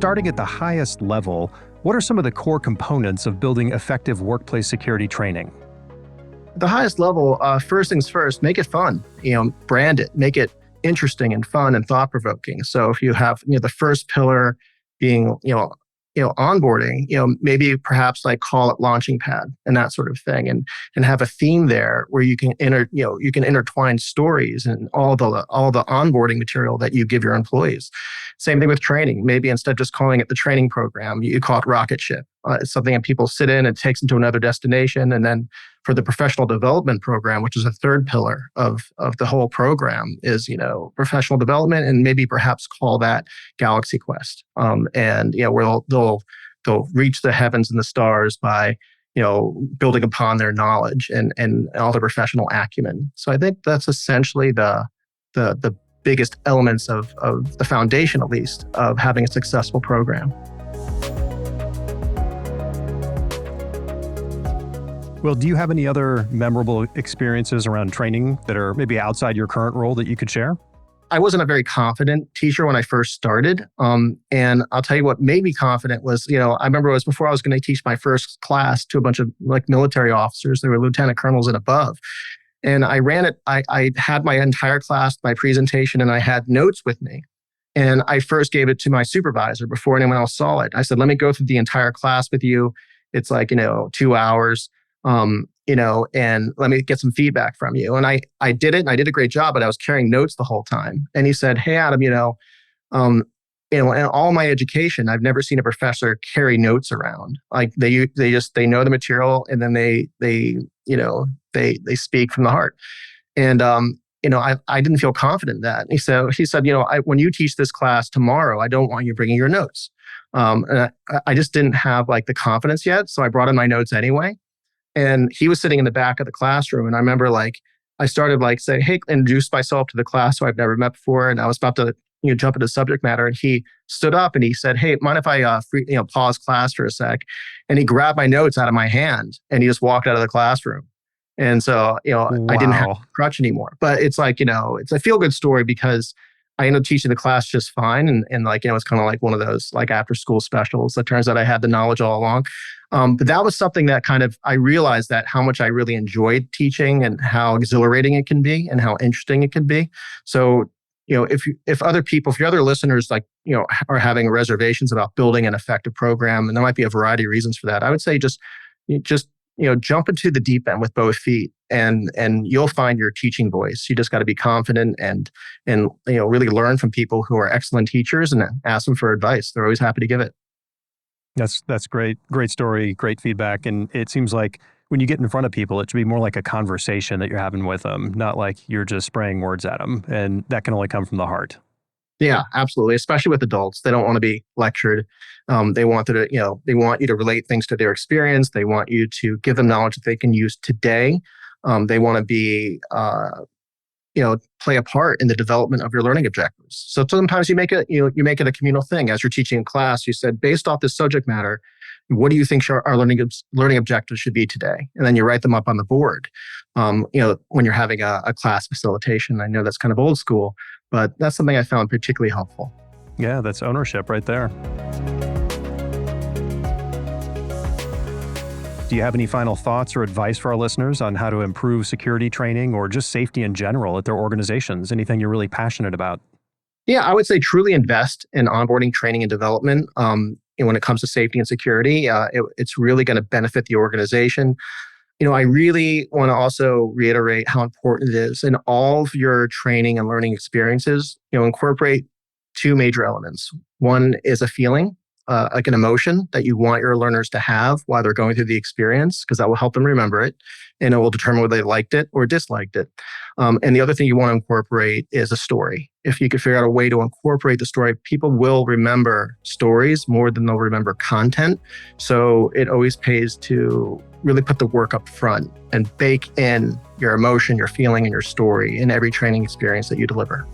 starting at the highest level, what are some of the core components of building effective workplace security training? The highest level, first things first, make it fun. Brand it, make it interesting and fun and thought-provoking. So if you have, the first pillar being, onboarding, maybe perhaps like call it launching pad and that sort of thing, and have a theme there where you can you can intertwine stories and all the onboarding material that you give your employees. Same thing with training. Maybe instead of just calling it the training program, you call it rocket ship. It's something that people sit in, it takes them to another destination. And then for the professional development program, which is a third pillar of the whole program, is professional development, and maybe perhaps call that Galaxy Quest. Where they'll reach the heavens and the stars by building upon their knowledge and all their professional acumen. So I think that's essentially the biggest elements of the foundation, at least, of having a successful program. Well, do you have any other memorable experiences around training that are maybe outside your current role that you could share? I wasn't a very confident teacher when I first started. And I'll tell you what made me confident was, I remember it was before I was going to teach my first class to a bunch of military officers. They were lieutenant colonels and above. And I ran it. I had my entire class, my presentation, and I had notes with me. And I first gave it to my supervisor before anyone else saw it. I said, let me go through the entire class with you. It's 2 hours. And let me get some feedback from you. And I did it, and I did a great job, but I was carrying notes the whole time. And he said, hey, Adam, in all my education, I've never seen a professor carry notes around. Like they know the material, and then they speak from the heart. And, I didn't feel confident in that. And he said, when you teach this class tomorrow, I don't want you bringing your notes. And I just didn't have the confidence yet. So I brought in my notes anyway. And he was sitting in the back of the classroom. And I remember I started saying, hey, introduce myself to the class who I've never met before. And I was about to jump into subject matter. And he stood up and he said, hey, mind if I pause class for a sec? And he grabbed my notes out of my hand and he just walked out of the classroom. And so, Wow. I didn't have a crutch anymore. But it's it's a feel-good story because I ended up teaching the class just fine. And it's kind of like one of those after school specials. It turns out I had the knowledge all along. But that was something that I realized that how much I really enjoyed teaching and how exhilarating it can be and how interesting it can be. So, if your other listeners are having reservations about building an effective program, and there might be a variety of reasons for that, I would say just jump into the deep end with both feet, and you'll find your teaching voice. You just got to be confident and really learn from people who are excellent teachers and ask them for advice. They're always happy to give it. That's great. Great story, great feedback. And it seems like when you get in front of people, it should be more like a conversation that you're having with them, not like you're just spraying words at them. And that can only come from the heart. Yeah, absolutely. Especially with adults. They don't want to be lectured. They want they want you to relate things to their experience. They want you to give them knowledge that they can use today. They want to be, play a part in the development of your learning objectives. So sometimes you make it a communal thing. As you're teaching in class, you said, based off this subject matter, what do you think our learning objectives should be today? And then you write them up on the board. When you're having a class facilitation, I know that's kind of old school, but that's something I found particularly helpful. Yeah, that's ownership right there. Do you have any final thoughts or advice for our listeners on how to improve security training or just safety in general at their organizations? Anything you're really passionate about? Yeah, I would say truly invest in onboarding, training, and development. When it comes to safety and security, it's really going to benefit the organization. I really want to also reiterate how important it is in all of your training and learning experiences, incorporate two major elements. One is a feeling, like an emotion that you want your learners to have while they're going through the experience, because that will help them remember it, and it will determine whether they liked it or disliked it. And the other thing you want to incorporate is a story. If you could figure out a way to incorporate the story, people will remember stories more than they'll remember content. So it always pays to really put the work up front and bake in your emotion, your feeling, and your story in every training experience that you deliver.